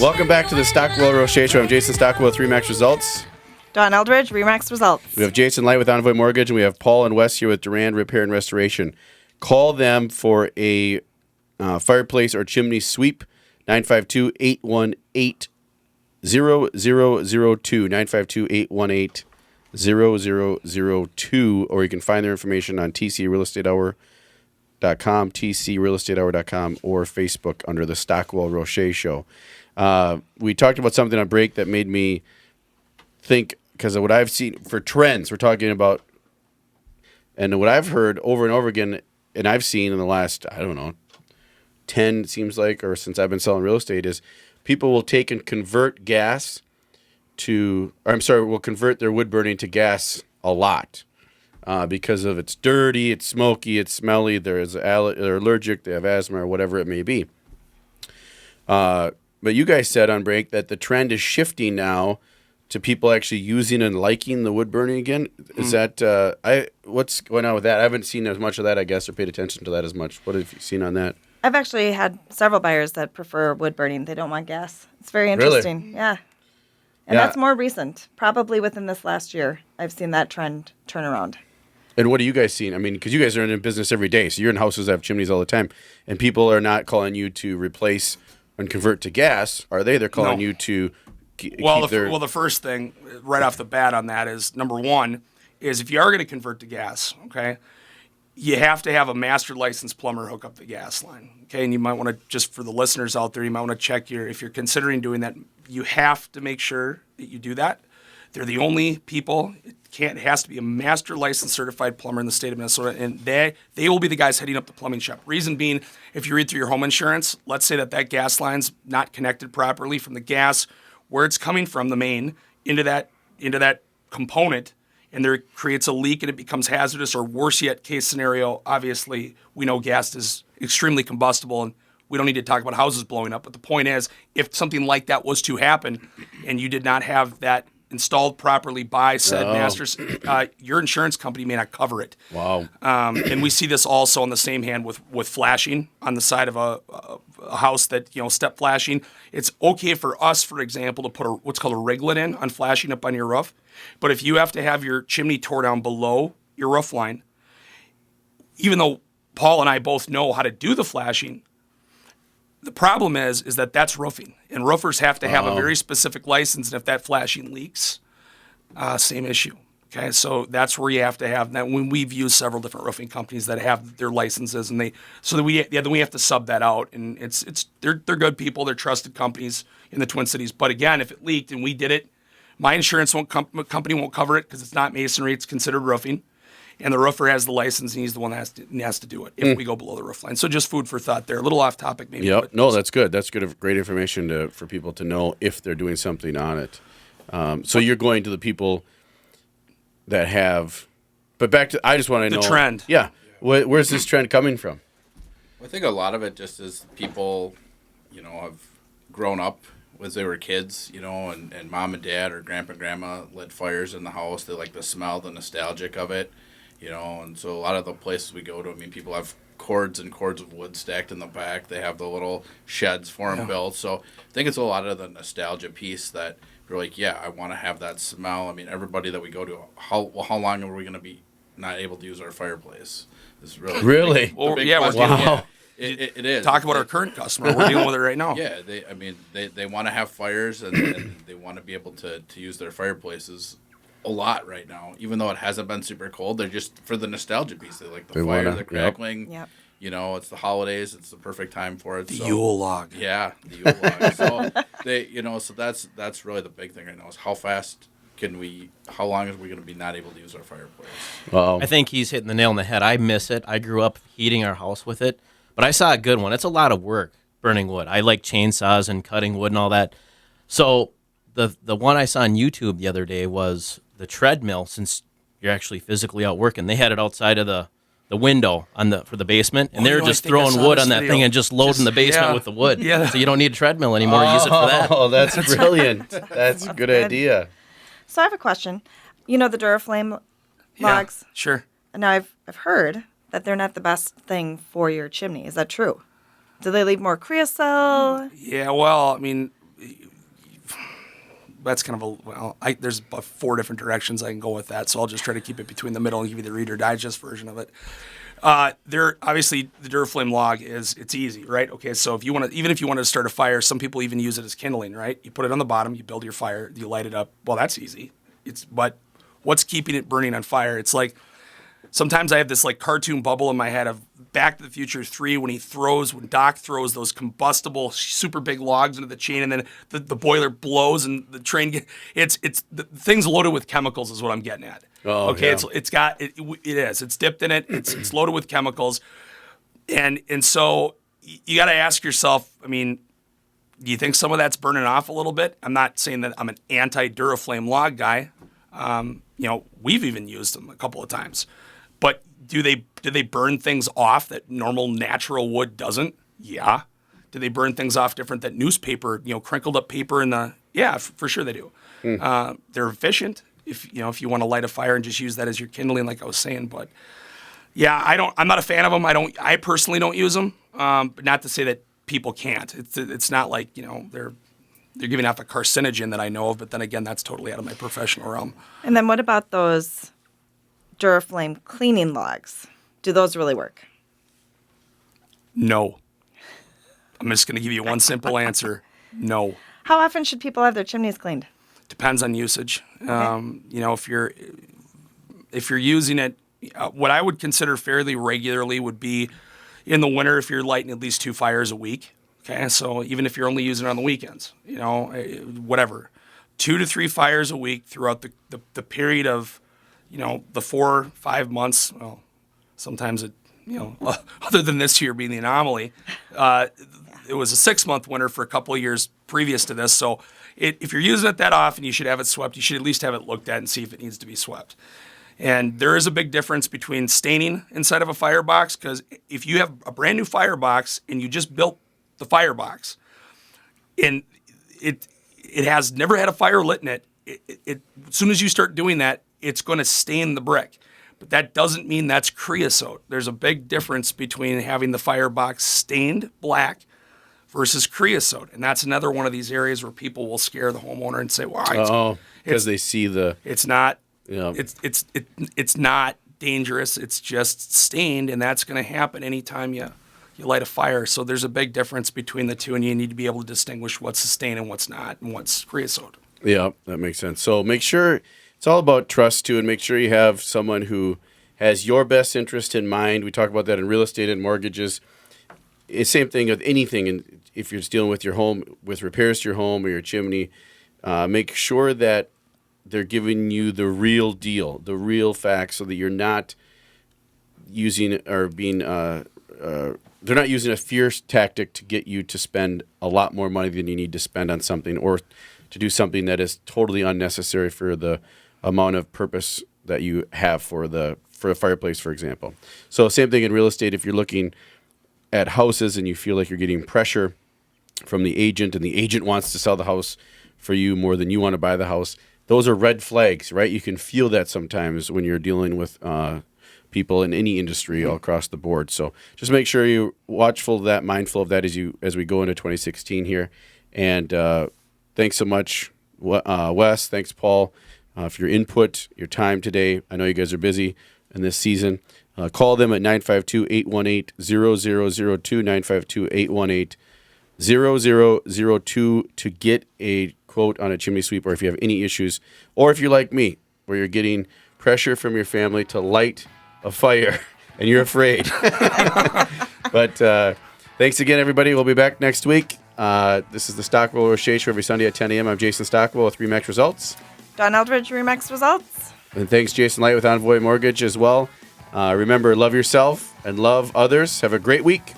Welcome back to the Stockwell Roche Show. I'm Jason Stockwell with Remax Results. Don Eldridge, Remax Results. We have Jason Light with Envoy Mortgage, and we have Paul and Wes here with Durand Repair and Restoration. Call them for a fireplace or chimney sweep, 952-818-0002, 952-818-0002, or you can find their information on tcrealestatehour.com, tcrealestatehour.com, or Facebook under the Stockwell Roche Show. We talked about something on break that made me think, because of what I've seen for trends, we're talking about, and what I've heard over and over again, and I've seen in the last, 10, it seems like, or since I've been selling real estate, is people will take and convert gas will convert their wood burning to gas a lot because of it's dirty, it's smoky, it's smelly, they're allergic, they have asthma, or whatever it may be. But you guys said on break that the trend is shifting now to people actually using and liking the wood burning again. Is that what's going on with that? I haven't seen as much of that, I guess, or paid attention to that as much. What have you seen on that? I've actually had several buyers that prefer wood burning. They don't want gas. It's very interesting. Really? Yeah. And that's more recent. Probably within this last year, I've seen that trend turn around. And what are you guys seeing? I mean, because you guys are in business every day, so you're in houses that have chimneys all the time, and people are not calling you to replace and convert to gas, are they? They're calling you to the first thing right off the bat on that is, number one, is if you are going to convert to gas, okay, you have to have a master licensed plumber hook up the gas line, okay? And you might want to, just for the listeners out there, you might want to check if you're considering doing that, you have to make sure that you do that. They're the only people, it has to be a master licensed certified plumber in the state of Minnesota, and they will be the guys heading up the plumbing shop. Reason being, if you read through your home insurance, let's say that gas line's not connected properly from the gas, where it's coming from, the main, into that component, and there creates a leak and it becomes hazardous, or worse yet, case scenario, obviously, we know gas is extremely combustible, and we don't need to talk about houses blowing up, but the point is, if something like that was to happen and you did not have that installed properly by said masters, your insurance company may not cover it. Wow. And we see this also on the same hand with flashing on the side of a house that, step flashing. It's okay for us, for example, to put what's called a riglet in on flashing up on your roof. But if you have to have your chimney tore down below your roof line, even though Paul and I both know how to do the flashing, the problem is that that's roofing, and roofers have to have a very specific license, and if that flashing leaks, same issue. Okay, so that's where you have to have that. When we've used several different roofing companies that have their licenses, and then we have to sub that out, and they're good people, they're trusted companies in the Twin Cities. But again, if it leaked and we did it, my insurance company won't cover it because it's not masonry; it's considered roofing. And the roofer has the license, and he's the one that has to do it if we go below the roof line. So just food for thought there. A little off topic maybe. Yep. No, that's good. That's good. Great information for people to know if they're doing something on it. So you're going to the people that have. But back to, I just want to know. The trend. Yeah. Where's this trend coming from? I think a lot of it just is people, have grown up as they were kids, and mom and dad or grandpa and grandma lit fires in the house. They like the smell, the nostalgic of it. And so a lot of the places we go to, people have cords and cords of wood stacked in the back. They have the little sheds for them built. So I think it's a lot of the nostalgia piece that you're like, yeah, I want to have that smell. Everybody that we go to, how long are we going to be not able to use our fireplace? It's really? The big yeah, question. Wow. It is. Talk about our current customer. We're dealing with it right now. Yeah, they want to have fires and they want to be able to use their fireplaces a lot right now, even though it hasn't been super cold. They're just for the nostalgia piece. They like the fire, the crackling. Yep. It's the holidays. It's the perfect time for it. The Yule log. Yeah, the Yule log. So so that's really the big thing right now is how long is we going to be not able to use our fireplace? Wow. I think he's hitting the nail on the head. I miss it. I grew up heating our house with it, but I saw a good one. It's a lot of work burning wood. I like chainsaws and cutting wood and all that. So the one I saw on YouTube the other day was the treadmill, since you're actually physically out working. They had it outside of the window for the basement, and they were just throwing wood on that thing and just loading the basement with the wood. Yeah. So you don't need a treadmill anymore. Use it for that. Oh, that's brilliant. That's a good idea. So I have a question. The Duraflame logs? Yeah, sure. Now, I've heard that they're not the best thing for your chimney. Is that true? Do they leave more creosote? Yeah, well, that's kind of there's about 4 different directions I can go with that, so I'll just try to keep it between the middle and give you the Reader Digest version of it. There obviously the Duraflame log it's easy, right? Okay, so even if you want to start a fire, some people even use it as kindling, right? You put it on the bottom, you build your fire, you light it up. Well, that's easy. But what's keeping it burning on fire? It's like sometimes I have this like cartoon bubble in my head of Back to the Future 3 when Doc throws those combustible super big logs into the chain, and then the boiler blows and the train it's the thing's loaded with chemicals is what I'm getting at. Oh, okay, yeah. It's dipped in it. It's loaded with chemicals, and so you got to ask yourself. I mean, do you think some of that's burning off a little bit? I'm not saying that I'm an anti-Duraflame log guy. We've even used them a couple of times, but do they burn things off that normal natural wood doesn't? Yeah. Do they burn things off different than newspaper? Crinkled up paper in the for sure they do. They're efficient. If you want to light a fire and just use that as your kindling, like I was saying, but yeah, I'm not a fan of them. I personally don't use them, but not to say that people can't. It's not like they're giving off a carcinogen that I know of, but then again, that's totally out of my professional realm. And then what about those Duraflame cleaning logs? Do those really work? No. I'm just going to give you one simple answer. No. How often should people have their chimneys cleaned? Depends on usage. Okay. If you're using it, what I would consider fairly regularly would be in the winter if you're lighting at least 2 fires a week. Okay, so even if you're only using it on the weekends, whatever, 2 to 3 fires a week throughout the period of, the 4 or 5 months. Well, sometimes it, other than this year being the anomaly, it was a 6-month winter for a couple of years previous to this. So if you're using it that often, you should have it swept. You should at least have it looked at and see if it needs to be swept. And there is a big difference between staining inside of a firebox, because if you have a brand new firebox and you just built the firebox and it has never had a fire lit in it, as soon as you start doing that, it's going to stain the brick. But that doesn't mean that's creosote. There's a big difference between having the firebox stained black versus creosote. And that's another one of these areas where people will scare the homeowner and say, well, because they see it's not, yeah. it's not dangerous. It's just stained, and that's going to happen anytime you light a fire. So there's a big difference between the two, and you need to be able to distinguish what's stain and what's not, and what's creosote. Yeah, that makes sense. So make sure it's all about trust too, and make sure you have someone who has your best interest in mind. We talk about that in real estate and mortgages. It's same thing with anything. And if you're just dealing with your home, with repairs to your home or your chimney, make sure that they're giving you the real deal, the real facts, so that you're not using or being they're not using a fierce tactic to get you to spend a lot more money than you need to spend on something, or to do something that is totally unnecessary for the amount of purpose that you have for a fireplace, for example. So same thing in real estate. If you're looking at houses and you feel like you're getting pressure from the agent, and the agent wants to sell the house for you more than you want to buy the house, those are red flags, right? You can feel that sometimes when you're dealing with people in any industry all across the board. So just make sure you're watchful of that, mindful of that as we go into 2016 here. And thanks so much, Wes. Thanks, Paul, for your input, your time today. I know you guys are busy in this season. Call them at 952-818-0002, 952-818-0002 to get a quote on a chimney sweep, or if you have any issues, or if you're like me, where you're getting pressure from your family to light a fire and you're afraid. But thanks again, everybody. We'll be back next week. This is the Stockwell Rocher Show every Sunday at 10 a.m. I'm Jason Stockwell with Remax Results. Don Eldridge, Remax Results. And thanks, Jason Light with Envoy Mortgage as well. Remember, love yourself and love others. Have a great week.